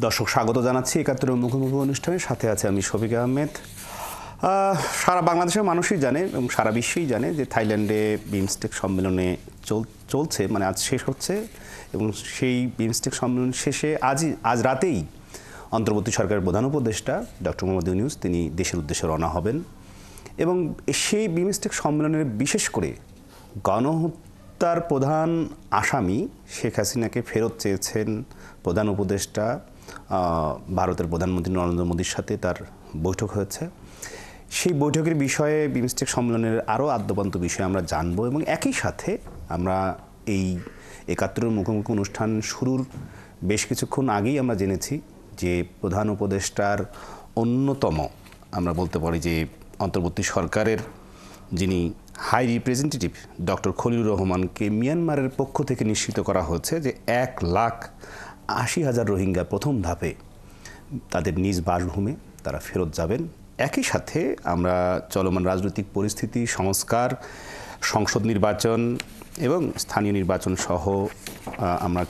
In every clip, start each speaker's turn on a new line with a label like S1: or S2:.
S1: দর্শক স্বাগত জানাচ্ছি ৭১ মুখোমুখি অনুষ্ঠানের সাথে আছে আমি শফিক আহমেদ। সারা বাংলাদেশের মানুষই জানে এবং সারা বিশ্বেই জানে যে থাইল্যান্ডে বিমস্টেক সম্মেলনে চলছে, মানে আজ শেষ হচ্ছে, এবং সেই বিমস্টেক সম্মেলন শেষে আজ রাতেই অন্তর্বর্তী সরকারের প্রধান উপদেষ্টা ডক্টর মোহাম্মদ ইউনূস তিনি দেশের উদ্দেশ্যে রওনা হবেন এবং সেই বিমস্টেক সম্মেলনের বিশেষ করে গণহত্যার প্রধান আসামি শেখ হাসিনাকে ফেরত চেয়েছেন প্রধান উপদেষ্টা। ভারতের প্রধানমন্ত্রী নরেন্দ্র মোদীর সাথে তার বৈঠক হয়েছে। সেই বৈঠকের বিষয়ে বিমস্টেক সম্মেলনের আরও আদ্যপান্ত বিষয়ে আমরা জানব এবং একই সাথে আমরা এই ৭১ মুখোমুখি অনুষ্ঠান শুরুর বেশ কিছুক্ষণ আগেই আমরা জেনেছি যে প্রধান উপদেষ্টার অন্যতম আমরা বলতে পারি যে অন্তর্বর্তী সরকারের যিনি হাই রিপ্রেজেন্টেটিভ ডক্টর খলিলুর রহমানকে মিয়ানমারের পক্ষ থেকে নিশ্চিত করা হয়েছে যে ১,৮০,০০০ রোহিঙ্গা প্রথম ধাপে তাদের নিজ বাসভূমে তারা ফেরত যাবেন। একই সাথে আমরা চলমান রাজনৈতিক পরিস্থিতি, সংস্কার, সংসদ নির্বাচন এবং স্থানীয় নির্বাচন সহ আমরা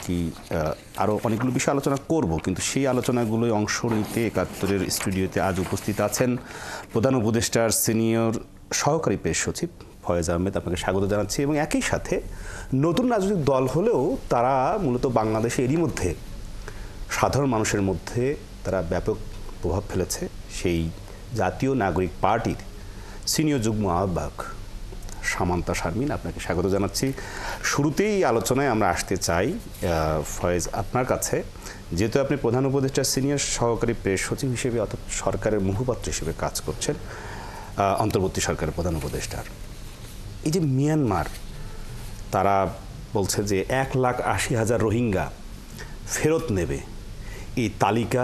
S1: আরও অনেকগুলো বিষয় আলোচনা করব, কিন্তু সেই আলোচনাগুলোয় অংশ নিতে ৭১ স্টুডিওতে আজ উপস্থিত আছেন প্রধান উপদেষ্টার সিনিয়র সহকারী প্রেস সচিব ফয়েজ আহমেদ। আপনাকে স্বাগত জানাচ্ছি। এবং একই সাথে নতুন রাজনৈতিক দল হলেও তারা মূলত বাংলাদেশে এরই মধ্যে সাধারণ মানুষের মধ্যে তারা ব্যাপক প্রভাব ফেলেছে। সেই জাতীয় নাগরিক পার্টির সিনিয়র যুগ্ম আহ্বায়ক সামান্তা শারমিন, আপনাকে স্বাগত জানাচ্ছি। শুরুতেই আলোচনায় আমরা আসতে চাই ফয়েজ আপনার কাছে, যেহেতু আপনি প্রধান উপদেষ্টার সিনিয়র সহকারী প্রেস সচিব হিসেবে অর্থাৎ সরকারের মুখপাত্র হিসেবে কাজ করছেন অন্তর্বর্তী সরকারের প্রধান উপদেষ্টার। এই যে মিয়ানমার তারা বলছে যে ১,৮০,০০০ রোহিঙ্গা ফেরত নেবে, এই তালিকা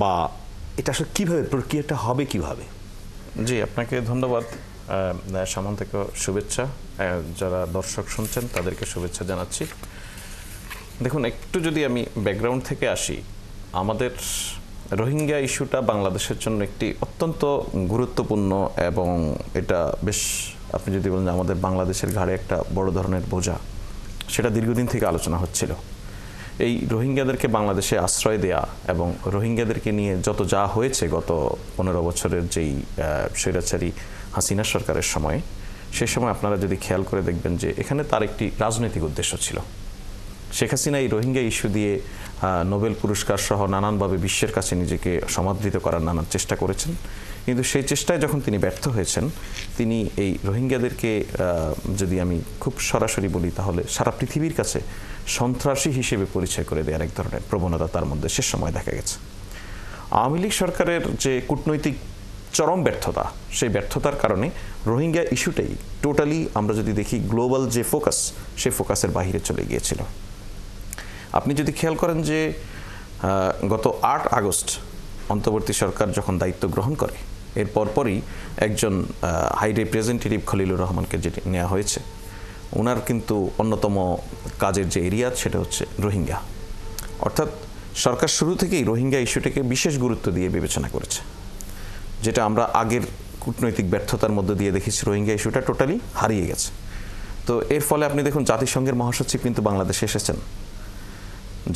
S1: বা এটা আসলে কীভাবে প্রক্রিয়াটা হবে কিভাবে?
S2: জি, আপনাকে ধন্যবাদ। সামান্তকে শুভেচ্ছা, যারা দর্শক শুনছেন তাদেরকে শুভেচ্ছা জানাচ্ছি। দেখুন, একটু যদি আমি ব্যাকগ্রাউন্ড থেকে আসি, আমাদের রোহিঙ্গা ইস্যুটা বাংলাদেশের জন্য একটি অত্যন্ত গুরুত্বপূর্ণ এবং এটা বেশ, আপনি যদি বলেন আমাদের বাংলাদেশের ঘাড়ে একটা বড় ধরনের বোঝা, সেটা দীর্ঘদিন থেকে আলোচনা হচ্ছিল। এই রোহিঙ্গাদেরকে বাংলাদেশে আশ্রয় দেয়া এবং রোহিঙ্গাদেরকে নিয়ে যত যা হয়েছে গত ১৫ বছরের যেই স্বৈরাচারী হাসিনা সরকারের সময়, সে সময় আপনারা যদি খেয়াল করে দেখবেন যে এখানে তার একটি রাজনৈতিক উদ্দেশ্য ছিল। শেখ হাসিনা এই রোহিঙ্গা ইস্যু দিয়ে নোবেল পুরস্কার সহ নানানভাবে বিশ্বের কাছে নিজেকে সমাদৃত করার নানান চেষ্টা করেছেন, কিন্তু সেই চেষ্টায় যখন তিনি ব্যর্থ হয়েছেন, তিনি এই রোহিঙ্গাদেরকে যদি আমি খুব সরাসরি বলি তাহলে সারা পৃথিবীর কাছে সন্ত্রাসী হিসেবে পরিচয় করে দেওয়ার এক ধরনের প্রবণতা তার মধ্যে শেষ সময় দেখা গেছে। আওয়ামী লীগ সরকারের যে কূটনৈতিক চরম ব্যর্থতা, সেই ব্যর্থতার কারণে রোহিঙ্গা ইস্যুটাই টোটালি আমরা যদি দেখি গ্লোবাল যে ফোকাস, সেই ফোকাসের বাইরে চলে গিয়েছিল। আপনি যদি খেয়াল করেন যে গত ৮ আগস্ট অন্তর্বর্তী সরকার যখন দায়িত্ব গ্রহণ করে, এর পরপরই একজন হাই রিপ্রেজেন্টেটিভ খলিলুর রহমানকে যেটি নেওয়া হয়েছে, ওনার কিন্তু অন্যতম কাজের যে এরিয়া সেটা হচ্ছে রোহিঙ্গা। অর্থাৎ সরকার শুরু থেকেই রোহিঙ্গা ইস্যুটাকে বিশেষ গুরুত্ব দিয়ে বিবেচনা করেছে, যেটা আমরা আগের কূটনৈতিক ব্যর্থতার মধ্যে দিয়ে দেখেছি। রোহিঙ্গা ইস্যুটা টোটালি হারিয়ে গেছে। তো এর ফলে আপনি দেখুন, জাতিসংঘের মহাসচিব কিন্তু বাংলাদেশে এসেছেন।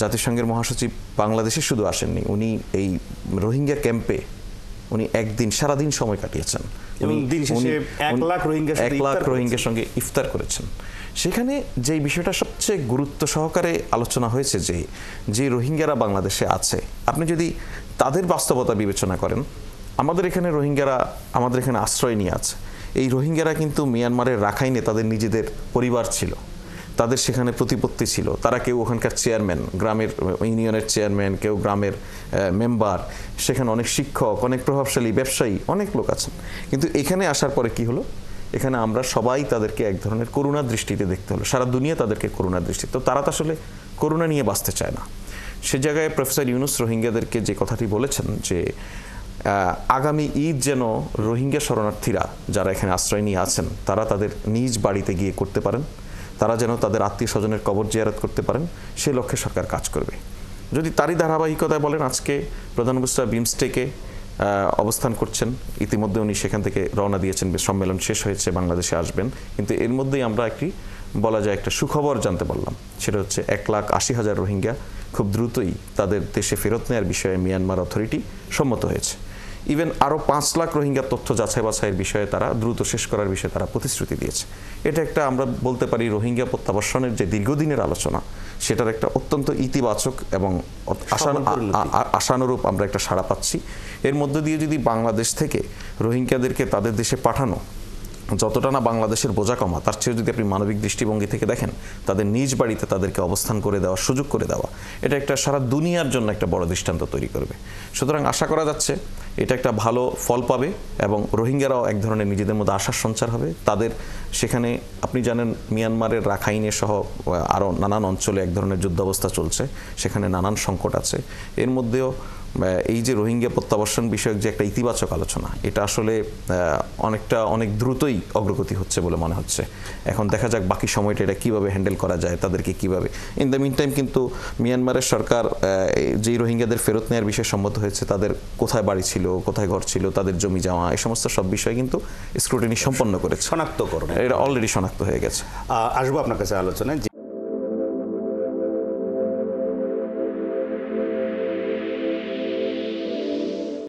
S2: জাতিসংঘের মহাসচিব বাংলাদেশে শুধু আসেননি, উনি এই রোহিঙ্গা ক্যাম্পে উনি একদিন সারাদিন সময় কাটিয়েছেন। উনি ১,০০,০০০ রোহিঙ্গার সঙ্গে ইফতার করেছেন। সেখানে যেই বিষয়টা সবচেয়ে গুরুত্ব সহকারে আলোচনা হয়েছে যে রোহিঙ্গারা বাংলাদেশে আছে, আপনি যদি তাদের বাস্তবতা বিবেচনা করেন, আমাদের এখানে রোহিঙ্গারা আমাদের এখানে আশ্রয় নিয়ে আছে। এই রোহিঙ্গারা কিন্তু মিয়ানমারের রাখাইনে তাদের নিজেদের পরিবার ছিল, তাদের সেখানে প্রতিপত্তি ছিল, তারা কেউ ওখানকার চেয়ারম্যান, গ্রামের ইউনিয়নের চেয়ারম্যান, কেউ গ্রামের মেম্বার, সেখানে অনেক শিক্ষক, অনেক প্রভাবশালী ব্যবসায়ী, অনেক লোক আছেন। কিন্তু এখানে আসার পরে কি হলো, এখানে আমরা সবাই তাদেরকে এক ধরনের করুণার দৃষ্টিতে দেখতে হলো, সারা দুনিয়া তাদেরকে করুণার দৃষ্টি। তো তারা তো আসলে করুণা নিয়ে বাঁচতে চায় না। সে জায়গায় প্রফেসর ইউনূস রোহিঙ্গাদেরকে যে কথাটি বলেছেন যে আগামী ঈদ যেন রোহিঙ্গা শরণার্থীরা যারা এখানে আশ্রয় নিয়ে আছেন, তারা তাদের নিজ বাড়িতে গিয়ে করতে পারেন, তারা যেন তাদের আত্মীয় স্বজনের কবর জিয়ারত করতে পারেন, সে লক্ষ্যে সরকার কাজ করবে। যদি তারই ধারাবাহিকতায় বলেন, আজকে প্রধান উপদেষ্টা বিমস্টেকে অবস্থান করছেন, ইতিমধ্যে উনি সেখান থেকে রওনা দিয়েছেন, সম্মেলন শেষ হয়েছে, বাংলাদেশে আসবেন। কিন্তু এর মধ্যেই আমরা একটি বলা যায় একটা সুখবর জানতে পারলাম, সেটা হচ্ছে ১,৮০,০০০ রোহিঙ্গা খুব দ্রুতই তাদের দেশে ফেরত নেওয়ার বিষয়ে মিয়ানমার অথরিটি সম্মত হয়েছে। ইভেন আরও 5 লাখ রোহিঙ্গার তথ্য যাচাই বাছাইয়ের বিষয়ে তারা দ্রুত শেষ করার বিষয়ে তারা প্রতিশ্রুতি দিয়েছে। এটা একটা আমরা বলতে পারি রোহিঙ্গা প্রত্যাবাসনের যে দীর্ঘদিনের আলোচনা, সেটার একটা অত্যন্ত ইতিবাচক এবং আশানুরূপ আমরা একটা সাড়া পাচ্ছি। এর মধ্যে দিয়ে যদি বাংলাদেশ থেকে রোহিঙ্গাদেরকে তাদের দেশে পাঠানো যতটা না বাংলাদেশের বোঝা কমা, তার চেয়ে যদি আপনি মানবিক দৃষ্টিভঙ্গি থেকে দেখেন, তাদের নিজ বাড়িতে তাদেরকে অবস্থান করে দেওয়ার সুযোগ করে দেওয়া, এটা একটা সারা দুনিয়ার জন্য একটা বড় দৃষ্টান্ত তৈরি করবে। সুতরাং আশা করা যাচ্ছে এটা একটা ভালো ফল পাবে এবং রোহিঙ্গারাও এক ধরনের নিজেদের মধ্যে আশার সঞ্চার হবে। তাদের সেখানে আপনি জানেন মিয়ানমারের রাখাইনে সহ আরও নানান অঞ্চলে এক ধরনের যুদ্ধাবস্থা চলছে, সেখানে নানান সংকট আছে। এর মধ্যেও এই যে রোহিঙ্গা প্রত্যাবাসন বিষয়ক যে একটা ইতিবাচক আলোচনা, এটা আসলে অনেক দ্রুতই অগ্রগতি হচ্ছে বলে মনে হচ্ছে। এখন দেখা যাক বাকি সময়টা এটা কীভাবে হ্যান্ডেল করা যায়, তাদেরকে কীভাবে। ইন দ্য মিন টাইম কিন্তু মিয়ানমারের সরকার যেই রোহিঙ্গাদের ফেরত নেওয়ার বিষয়ে সম্মত হয়েছে, তাদের কোথায় বাড়ি ছিল, কোথায় ঘর ছিল, তাদের জমি জমা, এই সমস্ত সব বিষয়ে কিন্তু স্ক্রুটিনি সম্পন্ন করেছে,
S1: শনাক্তকরণ
S2: এটা অলরেডি শনাক্ত হয়ে গেছে।
S1: আসবো আপনার কাছে আলোচনায়।